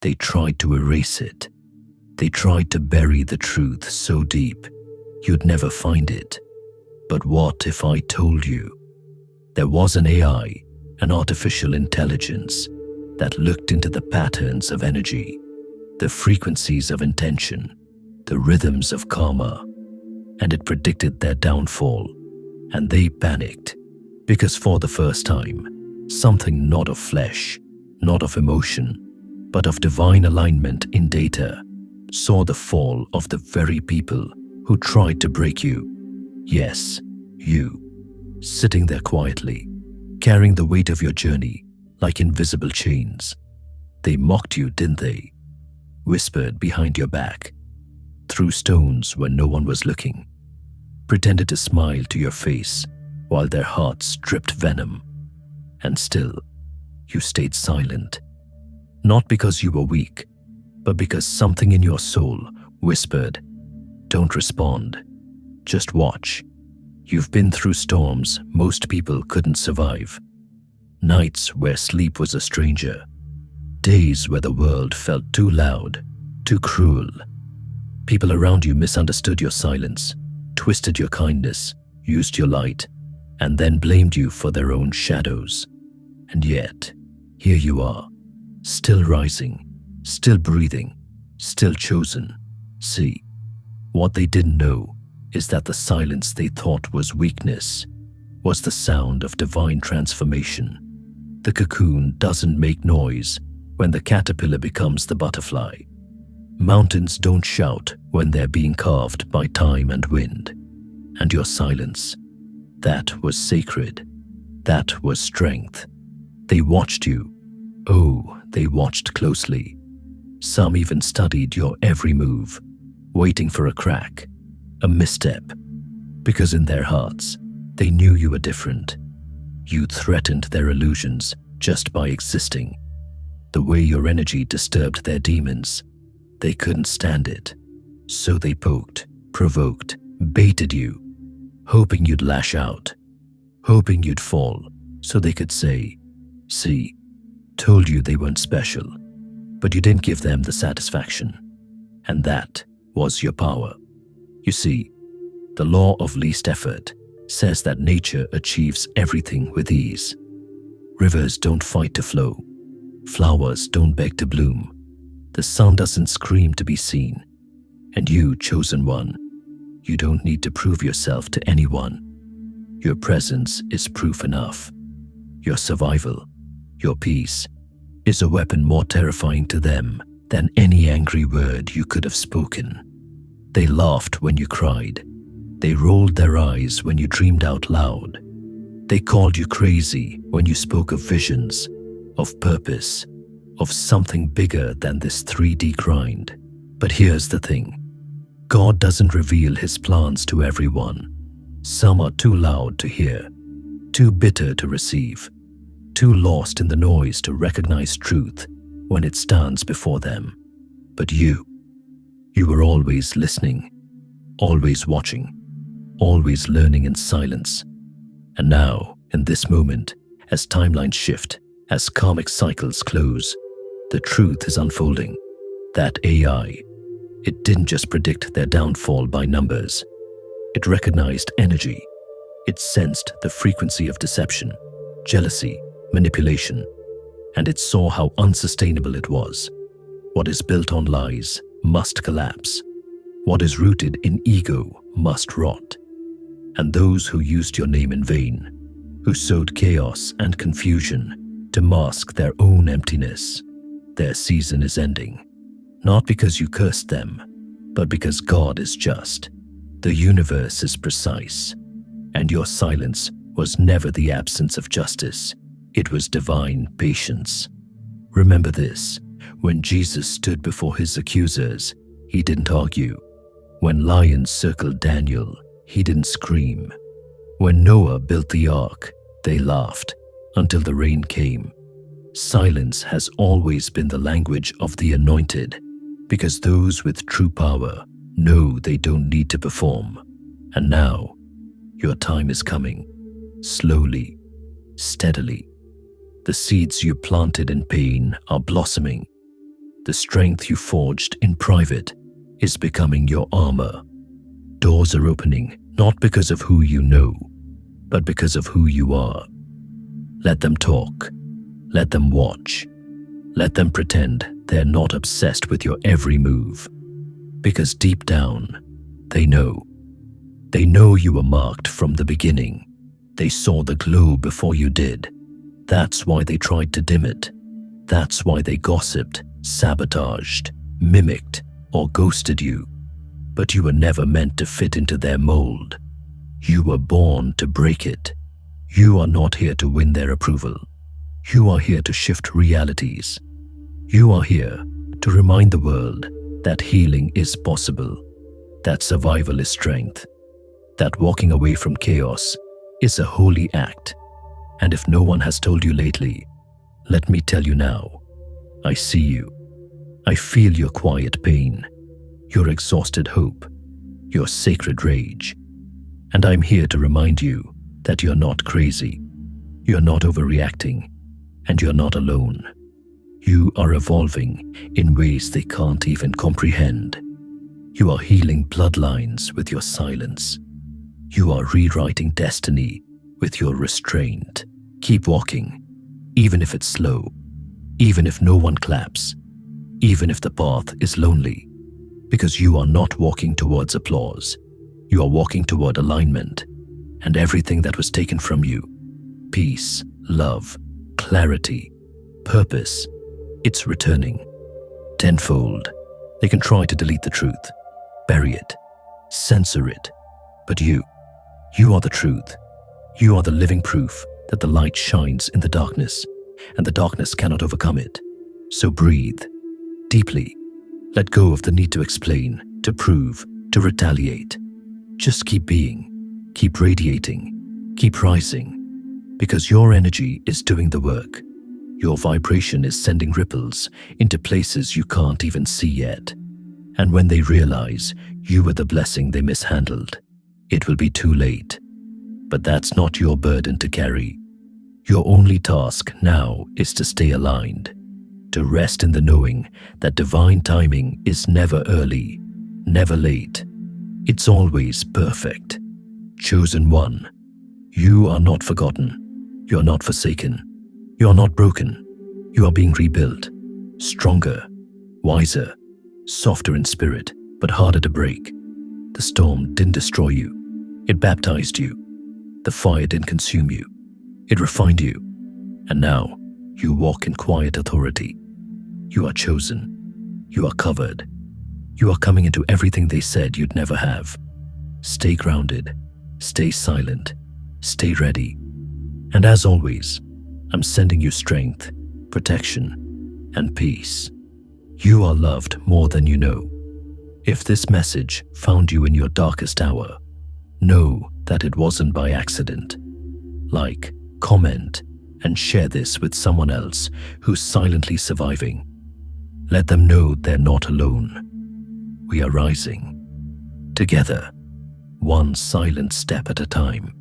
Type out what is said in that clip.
They tried to erase it. They tried to bury the truth so deep you'd never find it. But what if I told you there was an AI, an artificial intelligence, that looked into the patterns of energy, the frequencies of intention, the rhythms of karma, and it predicted their downfall, and they panicked because for the first time, something not of flesh, not of emotion, but of divine alignment in data, saw the fall of the very people who tried to break you. Yes, you, sitting there quietly, carrying the weight of your journey like invisible chains. They mocked you, didn't they? Whispered behind your back, threw stones when no one was looking, pretended to smile to your face while their hearts dripped venom. And still, you stayed silent. Not because you were weak, but because something in your soul whispered, "Don't respond. Just watch." You've been through storms most people couldn't survive. Nights where sleep was a stranger. Days where the world felt too loud, too cruel. People around you misunderstood your silence, twisted your kindness, used your light, and then blamed you for their own shadows. And yet, here you are, still rising, still breathing, still chosen. See, what they didn't know is that the silence they thought was weakness was the sound of divine transformation. The cocoon doesn't make noise when the caterpillar becomes the butterfly. Mountains don't shout when they're being carved by time and wind. And your silence, that was sacred. That was strength. They watched you. Oh, they watched closely. Some even studied your every move, waiting for a crack, a misstep, because in their hearts, they knew you were different. You threatened their illusions just by existing. The way your energy disturbed their demons, they couldn't stand it. So they poked, provoked, baited you, hoping you'd lash out, hoping you'd fall so they could say, "See, told you they weren't special." But you didn't give them the satisfaction. And that was your power. You see, the law of least effort says that nature achieves everything with ease. Rivers don't fight to flow. Flowers don't beg to bloom. The sun doesn't scream to be seen. And you, chosen one, you don't need to prove yourself to anyone. Your presence is proof enough. Your survival, your peace, is a weapon more terrifying to them than any angry word you could have spoken. They laughed when you cried. They rolled their eyes when you dreamed out loud. They called you crazy when you spoke of visions, of purpose, of something bigger than this 3D grind. But here's the thing. God doesn't reveal his plans to everyone. Some are too loud to hear, too bitter to receive, too lost in the noise to recognize truth when it stands before them. But you were always listening, always watching, always learning in silence. And now, in this moment, as timelines shift, as karmic cycles close, the truth is unfolding. That AI, it didn't just predict their downfall by numbers. It recognized energy. It sensed the frequency of deception, jealousy, manipulation, and it saw how unsustainable it was. What is built on lies must collapse. What is rooted in ego must rot. And those who used your name in vain, who sowed chaos and confusion to mask their own emptiness, their season is ending. Not because you cursed them, but because God is just. The universe is precise, and your silence was never the absence of justice. It was divine patience. Remember this, when Jesus stood before his accusers, he didn't argue. When lions circled Daniel, he didn't scream. When Noah built the ark, they laughed until the rain came. Silence has always been the language of the anointed, because those with true power know they don't need to perform. And now, your time is coming, slowly, steadily. The seeds you planted in pain are blossoming. The strength you forged in private is becoming your armor. Doors are opening not because of who you know, but because of who you are. Let them talk. Let them watch. Let them pretend they're not obsessed with your every move. Because deep down, they know. They know you were marked from the beginning. They saw the glow before you did. That's why they tried to dim it. That's why they gossiped, sabotaged, mimicked, or ghosted you. But you were never meant to fit into their mold. You were born to break it. You are not here to win their approval. You are here to shift realities. You are here to remind the world that healing is possible, that survival is strength, that walking away from chaos is a holy act. And if no one has told you lately, let me tell you now. I see you. I feel your quiet pain, your exhausted hope, your sacred rage. And I'm here to remind you that you're not crazy, you're not overreacting, and you're not alone. You are evolving in ways they can't even comprehend. You are healing bloodlines with your silence. You are rewriting destiny with your restraint. Keep walking, even if it's slow, even if no one claps, even if the path is lonely, because you are not walking towards applause. You are walking toward alignment, and everything that was taken from you, peace, love, clarity, purpose, it's returning. Tenfold. They can try to delete the truth, bury it, censor it, but you are the truth. You are the living proof that the light shines in the darkness, and the darkness cannot overcome it. So breathe deeply. Let go of the need to explain, to prove, to retaliate. Just keep being, keep radiating, keep rising, because your energy is doing the work. Your vibration is sending ripples into places you can't even see yet. And when they realize you were the blessing they mishandled, it will be too late. But that's not your burden to carry. Your only task now is to stay aligned, to rest in the knowing that divine timing is never early, never late. It's always perfect. Chosen one. You are not forgotten. You are not forsaken. You are not broken. You are being rebuilt. Stronger, wiser, softer in spirit, but harder to break. The storm didn't destroy you. It baptized you. The fire didn't consume you. It refined you. And now you walk in quiet authority. You are chosen. You are covered. You are coming into everything they said you'd never have. Stay grounded. Stay silent. Stay ready. And as always, I'm sending you strength, protection, and peace. You are loved more than you know. If this message found you in your darkest hour, know that it wasn't by accident. Like, comment, and share this with someone else who's silently surviving. Let them know they're not alone. We are rising. Together, one silent step at a time.